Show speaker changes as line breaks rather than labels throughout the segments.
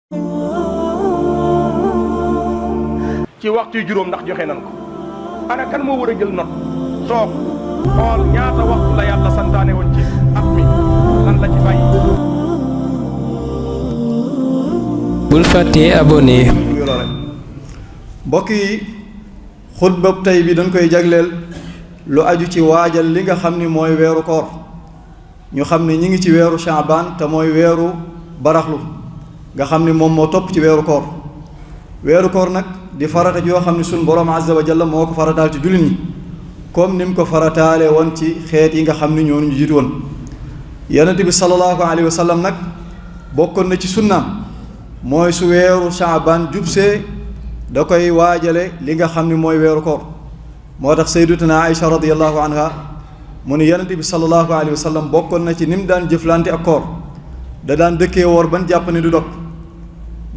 ci waxtu juróom ndax joxe nan ko ana kan moo war a jël note toog xool ñaata waxtu la yàlla santaane woon ci at mi lan la ci bàyyi.
bul fàttee abonné.
mbokk yi xutba tey bi dañ koy jagleel lu aju ci waajal li nga xam ni mooy weeru koor. ñu xam ne ñi ngi ci weeru Shaabaan te mooy weeru baraxlu nga xam ni moom moo topp ci weeru koor. weeru koor nag di farata yoo xam ne suñ borom azza wa jalla moo ko farataal ci jullit ñi comme ni mu ko farataale woon ci xeet yi nga xam ni ñoo ñu jiitu woon. yonent bi sallallahu alayhi wa sallam nag bokkoon na ci sunnaam mooy su weeru Shaabaan jubsee da koy waajale li nga xam ni mooy weeru koor. moo tax sayyidatuna Aïcha radiyallahu anha mu ne yonent bi sallallahu alayhi wa sallam bokkoon na ci ni mu daan jëflante ak koor da daan dëkkee woor ban jàpp ne du dog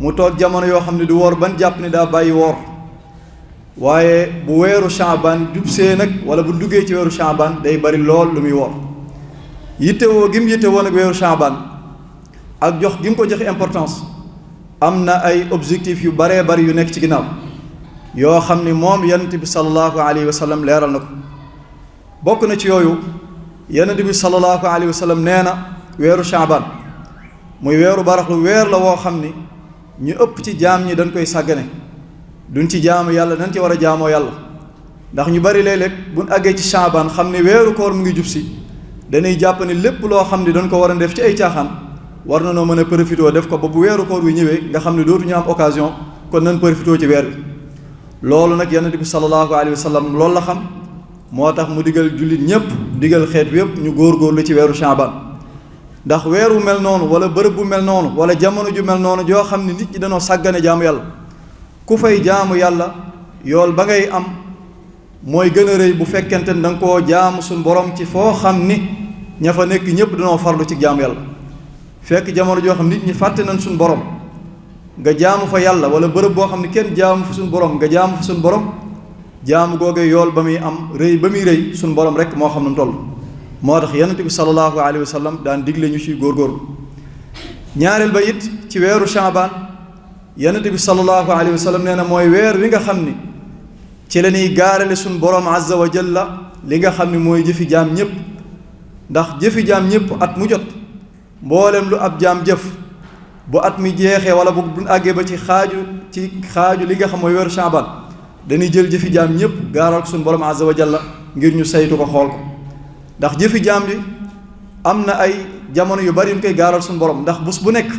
mu toog jamono yoo xam ne du woor ban jàpp ne daa bàyyi woor waaye bu weeru Shaabaan jubsee nag wala bu duggee ci weeru Shaabaan day bari lool lu muy woor yittewoo gi mu yittewoo nag weeru Shaabaan ak jox gi mu ko joxe importance am na ay objectifs yu baree bari yu nekk ci ginnaaw yoo xam ni moom yonent bi sallallahu alayhi wa sallam leeral na ko. bokk na ci yooyu yonent bi sallallahu alayhi wa sallam nee na weeru Shaabaan muy weeru baraxlu weer la woo xam ni ñu ëpp ci jaam ñi dañ koy sàggane duñ ci jaamu yàlla dañ ci war a jaamoo yàlla ndax ñu bari léeg-léeg buñ àggee ci Shaabaan xam ni weeru koor mu ngi jub si dañuy jàpp ni lépp loo xam ni dañ ko war a def ci ay caaxaan war na noo mën a profité def ko ba bu weeru koor wi ñëwee nga xam ne dootuñu am occasion kon nañ profité ci weer bi loolu nag yonent bi sallallahu alayhi wa sallam loolu la xam moo tax mu digal jullit ñëpp digal xeet yëpp ñu góorgóorlu ci weeru Shaabaan ndax weer wu mel noonu wala bërëb bu mel noonu wala jamono ju mel noonu joo xam ne nit ñi dañoo sàggane jaamu yàlla ku fay jaamu yàlla yool ba ngay am mooy gën a rëy bu fekkente ne da nga koo jaamu suñ borom ci foo xam ni ña fa nekk ñëpp dañoo farlu ci jaamu yàlla fekk jamono joo xam nit ñi fàtte nañ suñ borom nga jaamu fa yàlla wala bërëb boo xam ne kenn jaamu fa suñ borom nga jaamu fa suñ borom jaamu googee yool ba muy am rëy ba muy rëy suñ borom rek moo xam ne mu toll. moo tax yonent bi sallallahu alayhi wa sallam daan digle ñu ci góorgóorlu ñaareel ba it ci weeru Shaabaan yonent bi sallallahu alayhi wa sallam nee na mooy weer wi nga xam ni ci la ñuy gaarale suñ borom azza wa jalla li nga xam ni mooy jëfi jaam ñëpp ndax jëfi jaam ñëpp at mu jot mboolem lu ab jaam jëf bu at mi jeexee wala bu àggee ba ci xaaju li nga xam mooy weeru Shaabaan dañuy jël jëfi jaam ñëpp gaaral ko suñu borom azza wa jalla ngir ñu saytu ko xool ko ndax jëfi jaam bi am na ay jamono yu bari yu ñu koy gaaral suñu borom ndax bés bu nekk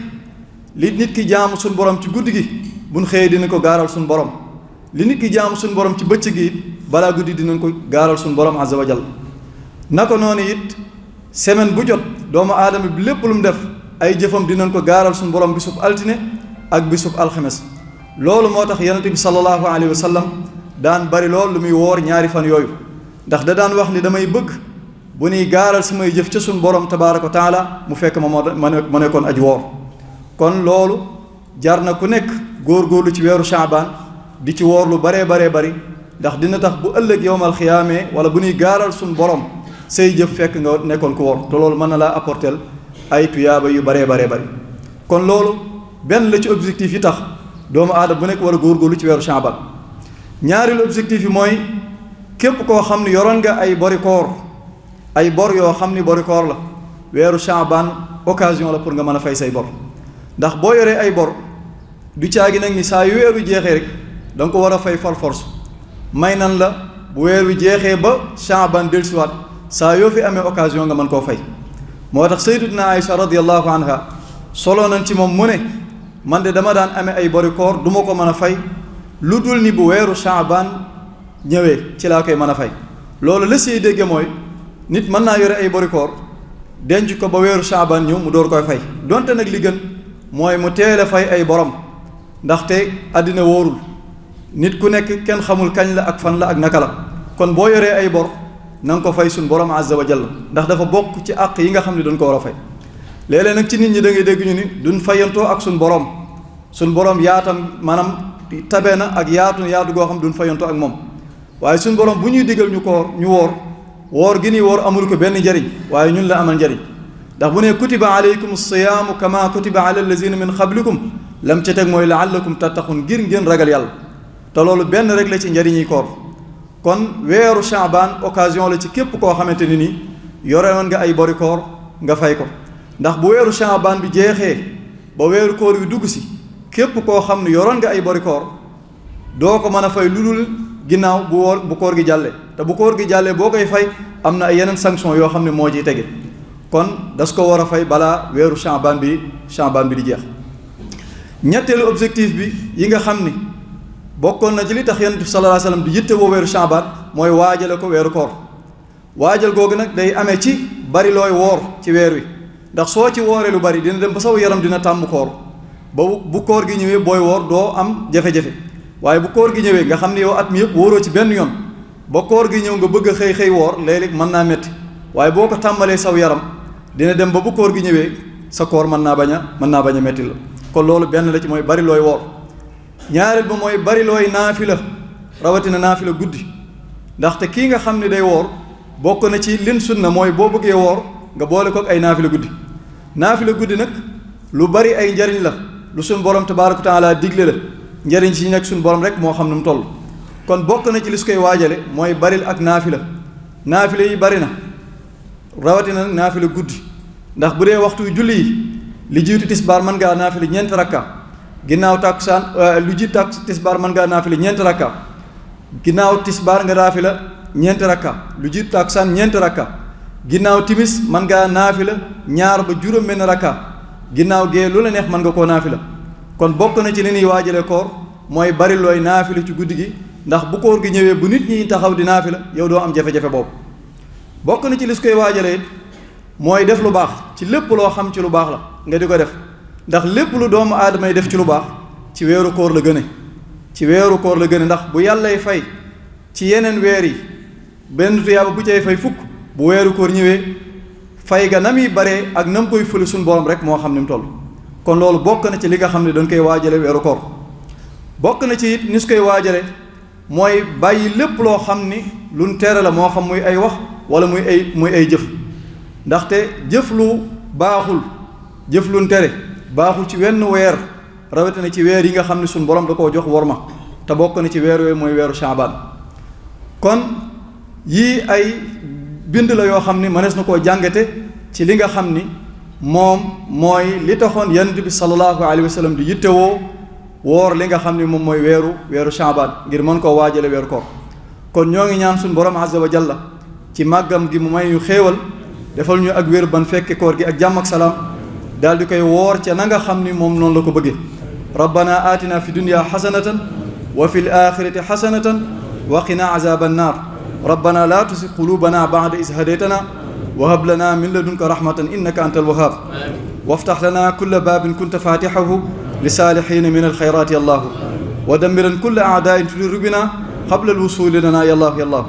li nit ki jaamu suñu borom ci guddi gi buñ xëyee dina ko gaaral suñu borom li nit ki jaamu suñu borom ci bëccëg gi balaa guddi dinañ ko gaaral suñu borom azza wa jalla naka noonu it semaine bu jot doomu aadama bi lépp lu mu def ay jëfam dinañ ko gaaral suñu borom bisub altine ak bisub alxames loolu moo tax yonent bi sallallahu alayhi wa sallam daan bari lool lu muy woor ñaari fan yooyu ndax da daan wax ni damay bëgg bu ñuy gaaral samay jëf ca suñu borom tabaaraka wa taala mu fekk ma nekkoon aji woor kon loolu jar na ku nekk góorgóorlu ci weeru Shaabaan di ci woor lu baree bari ndax dina tax bu ëllëg yowmal xiyaamee wala bu ñuy gaaral suñu borom say jëf fekk nga nekkoon ku woor te loolu mën na laa apporter ay tuyaaba yu baree bari kon loolu benn la ci objectif yi tax doomu aadama bu nekk war a góorgóorlu ci weeru Shaabaan ñaareelu objectif yi mooy képp koo xam ne yoroon nga ay bori koor ay bor yoo xam ni bori koor la weeru Shaabaan occasion la pour nga mën a fay say bor ndax boo yoree ay bor du caagi nag ni saa yu weeru jeexee rek da nga ko war a fay for force may nan la bu weeru jeexee ba Shaabaan dellusiwaat saa yoo fi amee occasion nga mën koo fay moo tax sayyidatuna Aïcha radiyallahu anha solo nañ ci moom mu ne man de dama daan amee ay bori koor du ma ko mën a fay lu dul ni bu weeru Shaabaan ñëwee ci laa koy mën a fay loolu la siy dégge mooy nit mën naa yore ay bori koor denc ko ba weeru Shaabaan ñëw mu door koy fay donte nag li gën mooy mu teel a fay ay borom ndaxte àddina wóorul nit ku nekk kenn xamul kañ la ak fan la ak naka la kon boo yoree ay bor na nga ko fay suñ borom azza wa jalla ndax dafa bokk ci àq yi nga xam ne dañ ko war a fay léeg-léeg nag ci nit ñi da ngay dégg ñu ni duñ fayantoo ak suñ borom yaatam maanaam tabe na ak yaatu goo xam duñ fayantoo ak moom waaye suñ borom bu ñuy digal ñu woor gi ni woor amul ko benn njariñ waaye ñun la amal njariñ ndax bu ne kutiba alaykum as-siyaamu kama kutiba ala allazina min qablikum lam ca teg mooy la'allakum tattaqun ngir ngeen ragal yàlla te loolu benn rek la ci njariñi koor kon weeru Sha'ban occasion la ci képp koo xamante ni nii yore woon nga ay bori koor nga fay ko ndax bu weeru Sha'ban bi jeexee ba weeru koor wi dugg si képp koo xam ne yoroon nga ay bori koor doo ko mën a fay lu dul ginnaaw bu koor gi jàllee te bu koor gi jàllee boo koy fay am na ay yeneen sanction yoo xam ne moo ciy tege kon das ko war a fay balaa weeru Sha'ban bi di jeex ñetteelu objectif bi yi nga xam ni bokkoon na ci li tax Yonent bi sallallahu alayhi wasallam di yitte woo weeru Sha'ban mooy waajale ko weeru koor waajal googu nag day amee ci bari looy woor ci weer wi ndax soo ci wooree lu bari dina dem ba saw yaram dina tàmm koor ba bu koor gi ñëwee booy woor doo am jafe-jafe waaye bu koor gi ñëwee nga xam ne yow at mi yëpp wóoroo ci benn yoon ba koor gi ñëw nga bëgg a xëy woor léeg-léeg mën naa metti waaye boo ko tàmbalee saw yaram dina dem ba bu koor gi ñëwee sa koor mën naa bañ a metti la kon loolu benn la ci mooy bari looy woor ñaareel ba mooy bari looy naafila rawatina naafila guddi ndaxte kii nga xam ne day woor bokk na ci lin sunna mooy boo bëggee woor nga boole ko ak ay naafila guddi nag lu bari ay njariñ la lu suñ borom tabaaraka wa taala digle la njariñ ci nekk suñ borom rek moo xam nu mu toll kon bokk na ci li su koy waajale mooy baril ak naafila yi bari na rawatina nag naafila guddi ndax bu dee waxtu julli yi li jiitu tisbaar mën ngaa naafila ñeenti rakka ginnaaw takkusaan lu jiitu tisbaar mën ngaa naafila ñeenti rakka ginnaaw tisbaar nga naafila ñeenti rakka lu jiitu takkusaan ñeenti rakka ginnaaw timis mën ngaa naafila ñaar ba juróom benn rakka ginnaaw gee lu la neex mën nga koo naafila kon bokk na ci li ñuy waajale koor mooy bari looy naafila ci guddi gi ndax bu koor gi ñëwee bu nit ñi taxaw di naafila yow doo am jafe-jafe boobu bokk na ci li su koy waajale it mooy def lu baax ci lépp loo xam ci lu baax la nga di ko def ndax lépp lu doomu aadama yi def ci lu baax ci weeru koor la gëne ndax bu yàllay fay ci yeneen weer yi benn tuyaaba bu cay fay fukk bu weeru koor ñëwee fay ga na muy baree ak na mu koy fële suñu borom rek moo xam ni mu toll kon loolu bokk na ci li nga xam ne dañ koy waajale weeru koor bokk na ci it ni su koy waajale mooy bàyyi lépp loo xam ni luñ tere la moo xam muy ay wax wala muy ay jëf ndaxte jëf lu baaxul jëf luñ tere baaxul ci wenn weer rawatina ci weer yi nga xam ne suñu borom da koo jox worma te bokk na ci weer yooyu mooy weeru Sha'ban kon yii ay bind la yoo xam ni mënees na koo jàngate ci li nga xam ni moom mooy li taxoon Yonent bi sallallahu alayhi wa sallam di yittewoo woor li nga xam ni moom mooy weeru Sha'ban ngir mën koo waajale weeru koor kon ñoo ngi ñaan suñu borom azza wa jalla ci màggam gi mu may ñu xéewal defal ñu ak wér ban fekke koor gi ak jàmm ak salaam daal di koy woor ca na nga xam ni moom noonu la ko bëggee rabbana atina fi dunya xasanatan wa fi l axirati xasanatan wa qina azaba annar rabbana la tusi qulubana ba'da is hadaytana wa hab lana min ladunka rahmatan innaka anta alwahhab waftax lana kulla babin kunta fatihahu لصالحين من الخيرات يا الله ودمرا كل أعداء تدر بنا قبل الوصول لنا يا الله يا الله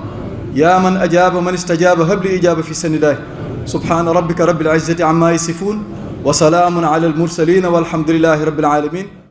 يا من أجاب من استجاب هب لي إجابة في سن الله سبحان ربك رب العزة عما يصفون وسلام على المرسلين والحمد لله رب العالمين